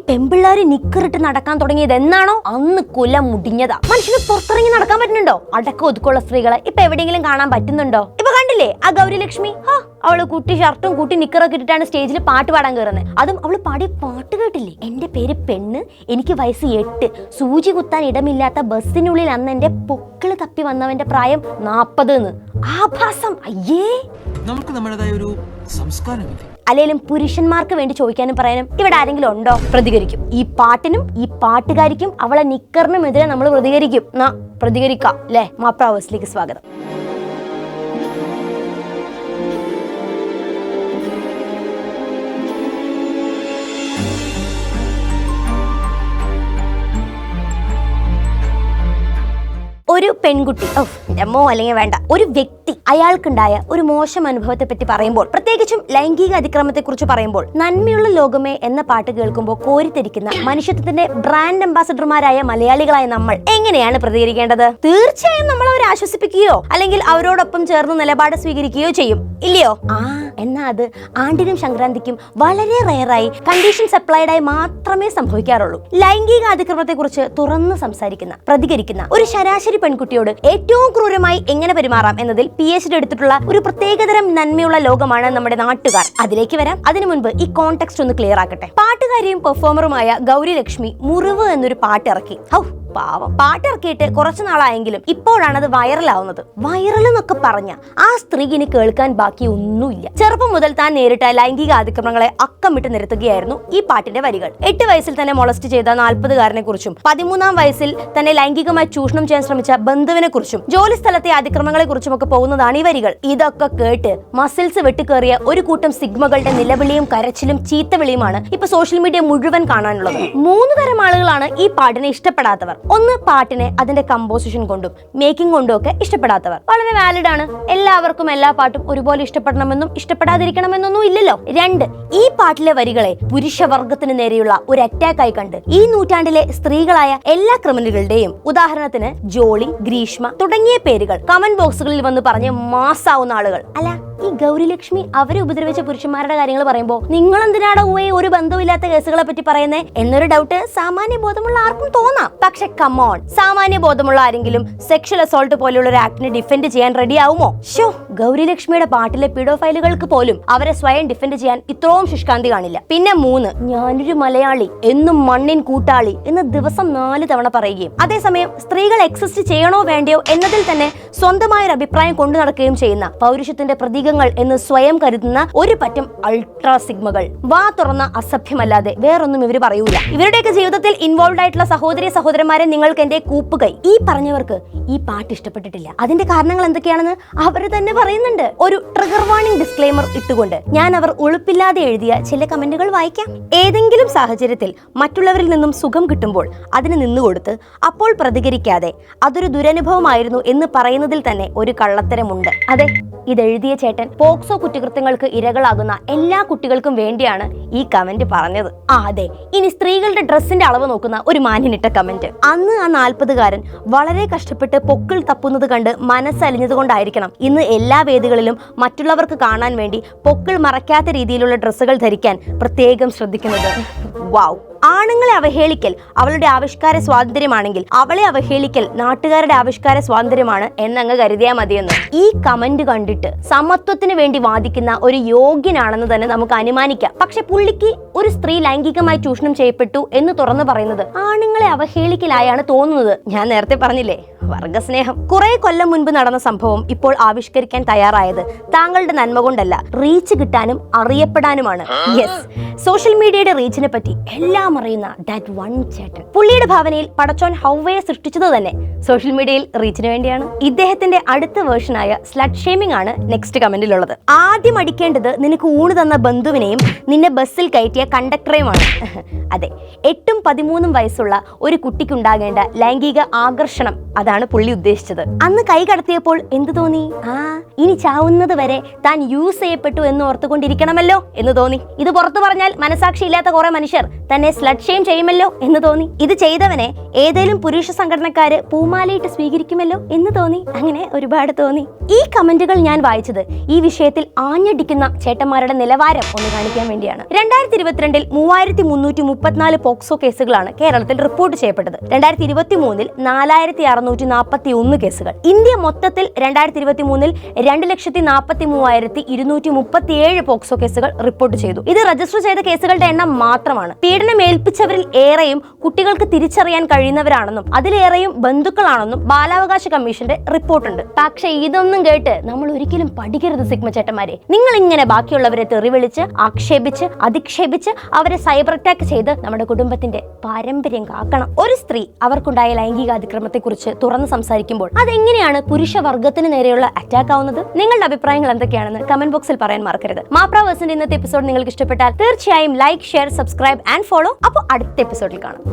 പെമ്പിള്ളാര് നിക്കറിട്ട് നടക്കാൻ തുടങ്ങിയത് എന്നാണോ അന്ന് കുല മുടിഞ്ഞതാ. മനുഷ്യന് പുറത്തിറങ്ങി നടക്കാൻ പറ്റുന്നുണ്ടോ? അടക്കം ഒതുക്കമുള്ള സ്ത്രീകളെ ഇപ്പൊ എവിടെയെങ്കിലും കാണാൻ പറ്റുന്നുണ്ടോ? ഇപ്പൊ കണ്ടില്ലേ ആ ഗൗരി ലക്ഷ്മി, അവള് കുട്ടി ഷർട്ടും കുട്ടി നിക്കറൊക്കെ ഇട്ടിട്ടാണ് സ്റ്റേജിൽ പാട്ട് പാടാൻ കയറുന്നത്. അതും അവള് പാടിയ പാട്ട് കേട്ടില്ലേ? എന്റെ പേര് പെണ്ണ്, എനിക്ക് വയസ്സ് 8, സൂചി കുത്താൻ ഇടമില്ലാത്ത ബസ്സിനുള്ളിൽ അന്ന് എന്റെ പൊക്കിള് തപ്പി വന്നവന്റെ പ്രായം 40. ആഭാസം. അയ്യേ, നമുക്ക് നമ്മുടേതായ ഒരു സംസ്കാരമില്ലേ? അല്ലെങ്കിലും പുരുഷന്മാർക്ക് വേണ്ടി ചോദിക്കാനും പറയാനും ഇവിടെ ആരെങ്കിലും ഉണ്ടോ? പ്രതികരിക്കും. ഈ പാട്ടിനും ഈ പാട്ടുകാരിക്കും അവളെ നിക്കറിനും എതിരെ നമ്മൾ പ്രതികരിക്കും. പ്രതികരിക്കാം അല്ലേ? മാപ്രാവേഴ്സിലേക്ക് സ്വാഗതം. ഒരു പെൺകുട്ടി, രമോ അല്ലെങ്കിൽ വേണ്ട, ഒരു വ്യക്തി അയാൾക്കുണ്ടായ ഒരു മോശം അനുഭവത്തെ പറ്റി പറയുമ്പോൾ, പ്രത്യേകിച്ചും ലൈംഗിക അതിക്രമത്തെ കുറിച്ച് പറയുമ്പോൾ, നന്മയുള്ള ലോകമേ എന്ന പാട്ട് കേൾക്കുമ്പോൾ കോരിത്തിരിക്കുന്ന മനുഷ്യത്വത്തിന്റെ ബ്രാൻഡ് അംബാസഡർമാരായ മലയാളികളായ നമ്മൾ എങ്ങനെയാണ് പ്രതികരിക്കേണ്ടത്? തീർച്ചയായും നമ്മൾ അവരെ ആശ്വസിപ്പിക്കുകയോ അല്ലെങ്കിൽ അവരോടൊപ്പം ചേർന്ന് നിലപാട് സ്വീകരിക്കുകയോ ചെയ്യും, ഇല്ലയോ? എന്നാ അത് ആണ്ടിനും സംക്രാന്തിക്കും വളരെ റെയറായി കണ്ടീഷൻ സപ്ലൈഡായി മാത്രമേ സംഭവിക്കാറുള്ളൂ. ലൈംഗിക അതിക്രമത്തെ കുറിച്ച് തുറന്ന് സംസാരിക്കുന്ന, പ്രതികരിക്കുന്ന ഒരു ശരാശരി പെൺകുട്ടിയോട് ഏറ്റവും ക്രൂരമായി എങ്ങനെ പെരുമാറാം എന്നതിൽ PhD എടുത്തിട്ടുള്ള ഒരു പ്രത്യേകതരം നന്മയുള്ള ലോകമാണ് നമ്മുടെ നാട്ടുകാർ. അതിലേക്ക് വരാം. അതിനു മുൻപ് ഈ കോണ്ടെക്സ്റ്റ് ഒന്ന് ക്ലിയർ ആക്കട്ടെ. പാട്ടുകാരിയും പെർഫോമറുമായ ഗൗരി ലക്ഷ്മി മുറിവ് എന്നൊരു പാട്ടിറക്കി. പാവം, പാട്ടിറക്കിയിട്ട് കുറച്ചു നാളായെങ്കിലും ഇപ്പോഴാണ് അത് വൈറലാവുന്നത്. വൈറൽ എന്നൊക്കെ പറഞ്ഞ ആ സ്ത്രീക്ക് കേൾക്കാൻ ബാക്കി ഒന്നുമില്ല. ചെറുപ്പം മുതൽ താൻ നേരിട്ട ലൈംഗിക അതിക്രമങ്ങളെ അക്കമിട്ട് നിരത്തുകയായിരുന്നു ഈ പാട്ടിന്റെ വരികൾ. 8 വയസ്സിൽ തന്നെ മൊളസ്റ്റ് ചെയ്ത 40കാരനെ കുറിച്ചും 13-ാം വയസ്സിൽ തന്നെ ലൈംഗികമായി ചൂഷണം ചെയ്യാൻ ശ്രമിച്ച ബന്ധുവിനെ കുറിച്ചും ജോലി സ്ഥലത്തെ അതിക്രമങ്ങളെ കുറിച്ചും ഒക്കെ പോകുന്നതാണ് ഈ വരികൾ. ഇതൊക്കെ കേട്ട് മസിൽസ് വെട്ടിക്കേറിയ ഒരു കൂട്ടം സിഗ്മകളുടെ നിലവിളിയും കരച്ചിലും ചീത്തവിളിയുമാണ് ഇപ്പൊ സോഷ്യൽ മീഡിയ മുഴുവൻ കാണാനുള്ളത്. 3 തരം ആളുകളാണ് ഈ പാട്ടിനെ ഇഷ്ടപ്പെടാത്തവർ. ഒന്ന്, പാട്ടിനെ അതിന്റെ കമ്പോസിഷൻ കൊണ്ടും മേക്കിംഗ് കൊണ്ടും ഒക്കെ ഇഷ്ടപ്പെടാത്തവർ. വളരെ വാലിഡ് ആണ്. എല്ലാവർക്കും എല്ലാ പാട്ടും ഒരുപോലെ ഇഷ്ടപ്പെടണമെന്നും ഇഷ്ടപ്പെടാതിരിക്കണമെന്നൊന്നും ഇല്ലല്ലോ. 2, ഈ പാട്ടിലെ വരികളെ പുരുഷവർഗത്തിന് നേരെയുള്ള ഒരു അറ്റാക്കായി കണ്ട് ഈ നൂറ്റാണ്ടിലെ സ്ത്രീകളായ എല്ലാ ക്രിമിനലുകളുടെയും, ഉദാഹരണത്തിന് ജോളി, ഗ്രീഷ്മ തുടങ്ങിയ പേരുകൾ കമന്റ് ബോക്സുകളിൽ വന്ന് പറഞ്ഞ് മാസാവുന്ന ആളുകൾ. അല്ല, ഈ ഗൗരി ലക്ഷ്മി അവരെ ഉപദ്രവിച്ച പുരുഷന്മാരുടെ കാര്യങ്ങൾ പറയുമ്പോൾ നിങ്ങൾ എന്തിനാണ് ഒരു ബന്ധമില്ലാത്ത കേസുകളെ പറ്റി പറയുന്നേ എന്നൊരു ഡൗട്ട് സാമാന്യ ബോധമുള്ള ആർക്കും തോന്നാം. പക്ഷെ കമോൺ, സാമാന്യ ബോധമുള്ള ആരെങ്കിലും സെക്ഷൽ അസോൾട്ട് പോലെയുള്ള ഒരു ആക്ടിനെ ഡിഫെൻഡ് ചെയ്യാൻ റെഡി ആവുമോ? ഗൗരി ലക്ഷ്മിയുടെ പാട്ടിലെ പീഡോഫൈലുകൾക്ക് പോലും അവരെ സ്വയം ഡിഫെൻഡ് ചെയ്യാൻ ഇത്രയും ശുഷ്കാന്തി കാണില്ല. പിന്നെ 3, ഞാനൊരു മലയാളി, എന്നും മണ്ണിൻ കൂട്ടാളി എന്ന് ദിവസം 4 തവണ പറയുകയും അതേസമയം സ്ത്രീകൾ എക്സിസ്റ്റ് ചെയ്യണോ വേണ്ടയോ എന്നതിൽ തന്നെ സ്വന്തമായൊരു അഭിപ്രായം കൊണ്ടു നടക്കുകയും ചെയ്യുന്ന പൗരുഷത്തിന്റെ പ്രതീകങ്ങൾ എന്ന് സ്വയം കരുതുന്ന ഒരു പറ്റം അൾട്രാ സിഗ്മകൾ. വാ തുറന്ന അസഭ്യമല്ലാതെ വേറൊന്നും ഇവർ പറയൂല. ഇവരുടെയൊക്കെ ജീവിതത്തിൽ ഇൻവോൾവ് ആയിട്ടുള്ള സഹോദരന്മാരെ നിങ്ങൾക്ക് എന്റെ കൂപ്പുകൈ. ഈ പറഞ്ഞവർക്ക് ഈ പാട്ട് ഇഷ്ടപ്പെട്ടിട്ടില്ല. അതിന്റെ കാരണങ്ങൾ എന്തൊക്കെയാണെന്ന് അവർ തന്നെ പറയുന്നുണ്ട്. ഒരു ട്രിഗർ വാർണിംഗ് ഡിസ്ക്ലെയിമർ ഇട്ടുകൊണ്ട് ഞാൻ അവർ ഉളുപ്പില്ലാതെ എഴുതിയ ചില കമന്റുകൾ വായിക്കാം. ഏതെങ്കിലും സാഹചര്യത്തിൽ മറ്റുള്ളവരിൽ നിന്നും സുഖം കിട്ടുമ്പോൾ അതിന് നിന്നുകൊടുത്ത് അപ്പോൾ പ്രതികരിക്കാതെ അതൊരു ദുരനുഭവമായിരുന്നു എന്ന് പറയുന്നതിൽ തന്നെ ഒരു കള്ളത്തരമുണ്ട്. അതെ, ഇതെഴുതിയ ചേട്ടൻ പോക്സോ കുറ്റകൃത്യങ്ങൾക്ക് ഇരകളാകുന്ന എല്ലാ കുട്ടികൾക്കും വേണ്ടിയാണ് ഈ കമന്റ് പറഞ്ഞത്. അതെ, ഇനി സ്ത്രീകളുടെ ഡ്രസ്സിന്റെ അളവ് നോക്കുന്ന ഒരു മാന്യനിട്ട കമന്റ്. അന്ന് ആ 40കാരൻ വളരെ കഷ്ടപ്പെട്ട് പൊക്കിൾ തപ്പുന്നത് കണ്ട് മനസ്സലിഞ്ഞത് കൊണ്ടായിരിക്കണം ഇന്ന് എല്ലാ വേദികളിലും മറ്റുള്ളവർക്ക് കാണാൻ വേണ്ടി പൊക്കിൾ മറയ്ക്കാത്ത രീതിയിലുള്ള ഡ്രസ്സുകൾ ധരിക്കാൻ പ്രത്യേകം ശ്രദ്ധിക്കുന്നത്. വാവ്! ആണുങ്ങളെ അവഹേളിക്കൽ അവളുടെ ആവിഷ്കാര സ്വാതന്ത്ര്യമാണെങ്കിൽ അവളെ അവഹേളിക്കൽ നാട്ടുകാരുടെ ആവിഷ്കാര സ്വാതന്ത്ര്യമാണ് എന്നങ്ങ് കരുതിയാൽ മതിയെന്ന് ഈ കമന്റ് കണ്ടിട്ട് സമത്വത്തിന് വേണ്ടി വാദിക്കുന്ന ഒരു യോഗ്യനാണെന്ന് തന്നെ നമുക്ക് അനുമാനിക്കാം. പക്ഷെ പുള്ളിക്ക് ഒരു സ്ത്രീ ലൈംഗികമായി ചൂഷണം ചെയ്യപ്പെട്ടു എന്ന് തുറന്നു പറയുന്നത് ആണുങ്ങളെ അവഹേളിക്കലായാണ് തോന്നുന്നത്. ഞാൻ നേരത്തെ പറഞ്ഞില്ലേ, വർഗസ്നേഹം. കുറെ കൊല്ലം മുൻപ് നടന്ന സംഭവം ഇപ്പോൾ ആവിഷ്കരിക്കാൻ തയ്യാറായത് താങ്കളുടെ നന്മ കൊണ്ടല്ല, റീച്ച് കിട്ടാനും അറിയപ്പെടാനുമാണ്. യെസ്, സോഷ്യൽ മീഡിയയുടെ റീച്ചിനെ പറ്റി എല്ലാം അറിയുന്ന ദാറ്റ് വൺ ചേട്ടൻ. പുള്ളിയുടെ ഭാവനയിൽ പടച്ചോൻ ഹൗവയെ സൃഷ്ടിച്ചത് തന്നെ സോഷ്യൽ മീഡിയയിൽ റീച്ചിന് വേണ്ടിയാണ്. ഇദ്ദേഹത്തിന്റെ അടുത്ത വേർഷനായ സ്ലട്ട് ഷേമിംഗ് ആണ് നെക്സ്റ്റ് കമന്റിലുള്ളത്. ആദ്യം അടിക്കേണ്ടത് നിനക്ക് ഊണ് തന്ന ബന്ധുവിനെയും നിന്നെ ബസ്സിൽ കയറ്റിയ കണ്ടക്ടറെയുമാണ്. അതെ, 8ഉം 13ഉം വയസ്സുള്ള ഒരു കുട്ടിക്കുണ്ടാകേണ്ട ലൈംഗിക ആകർഷണം അതാണ് എന്നാണ് പുള്ളി ഉദ്ദേശിച്ചത്. അന്ന് കൈ കടത്തിയപ്പോൾ എന്ത് തോന്നി? ഇനി ചാവുന്നത് വരെ താൻ യൂസ് ചെയ്യപ്പെട്ടു എന്ന് ഓർത്തുകൊണ്ടിരിക്കണമല്ലോ എന്ന് തോന്നി. ഇത് പുറത്തു പറഞ്ഞാൽ മനസാക്ഷി ഇല്ലാത്ത കുറെ മനുഷ്യർ തന്നെ സ്ലട്ട് ഷെയിം ചെയ്യുമല്ലോ എന്ന് തോന്നി. ഇത് ചെയ്തവനെ ഏതേലും പുരുഷ സംഘടനക്കാര് പൂമാലയിട്ട് സ്വീകരിക്കുമല്ലോ എന്ന് തോന്നി. അങ്ങനെ ഒരുപാട് തോന്നി. ഈ കമന്റുകൾ ഞാൻ വായിച്ചത് ഈ വിഷയത്തിൽ ആഞ്ഞടിക്കുന്ന ചേട്ടന്മാരുടെ നിലവാരം ഒന്ന് കാണിക്കാൻ വേണ്ടിയാണ്. 2022 3334 പോക്സോ കേസുകളാണ് കേരളത്തിൽ റിപ്പോർട്ട് ചെയ്യപ്പെട്ടത്. 2023 4641 കേസുകൾ. ഇന്ത്യ മൊത്തത്തിൽ 2023 2,43,237 പോക്സോ കേസുകൾ റിപ്പോർട്ട് ചെയ്തു. ഇത് രജിസ്റ്റർ ചെയ്ത കേസുകളുടെ എണ്ണം മാത്രമാണ്. പീഡനം ഏൽപ്പിച്ചവരിൽ ഏറെയും കുട്ടികൾക്ക് തിരിച്ചറിയാൻ കഴിയുന്നവരാണെന്നും അതിലേറെയും ബന്ധുക്കളാണെന്നും ബാലാവകാശ കമ്മീഷന്റെ റിപ്പോർട്ടുണ്ട്. പക്ഷേ ഇതൊന്നും കേട്ട് നമ്മൾ ഒരിക്കലും പഠിക്കരുത് സിഗ്മ ചേട്ടന്മാരെ. നിങ്ങൾ ഇങ്ങനെ ബാക്കിയുള്ളവരെ തെറിവിളിച്ച് ആക്ഷേപിച്ച് അധിക്ഷേപിച്ച് അവരെ സൈബർ അറ്റാക്ക് ചെയ്ത് നമ്മുടെ കുടുംബത്തിന്റെ പാരമ്പര്യം കാക്കണം. ഒരു സ്ത്രീ അവർക്കുണ്ടായ ലൈംഗിക അതിക്രമത്തെ കുറിച്ച് തുറന്ന് സംസാരിക്കുമ്പോൾ അതെങ്ങനെയാണ് പുരുഷവർഗത്തിന് നേരെയുള്ള അറ്റാക്ക് ആവുന്നത്? നിങ്ങളുടെ അഭിപ്രായങ്ങൾ എന്തൊക്കെയാണെന്ന് കമന്റ് ബോക്സിൽ പറയാൻ മറക്കരുത്. മാപ്രാവേഴ്സിന്റെ ഇന്നത്തെ എപ്പിസോഡ് നിങ്ങൾക്ക് ഇഷ്ടപ്പെട്ടാൽ തീർച്ചയായും like, share, subscribe and follow. അപ്പോൾ അടുത്ത എപ്പിസോഡിൽ കാണാം.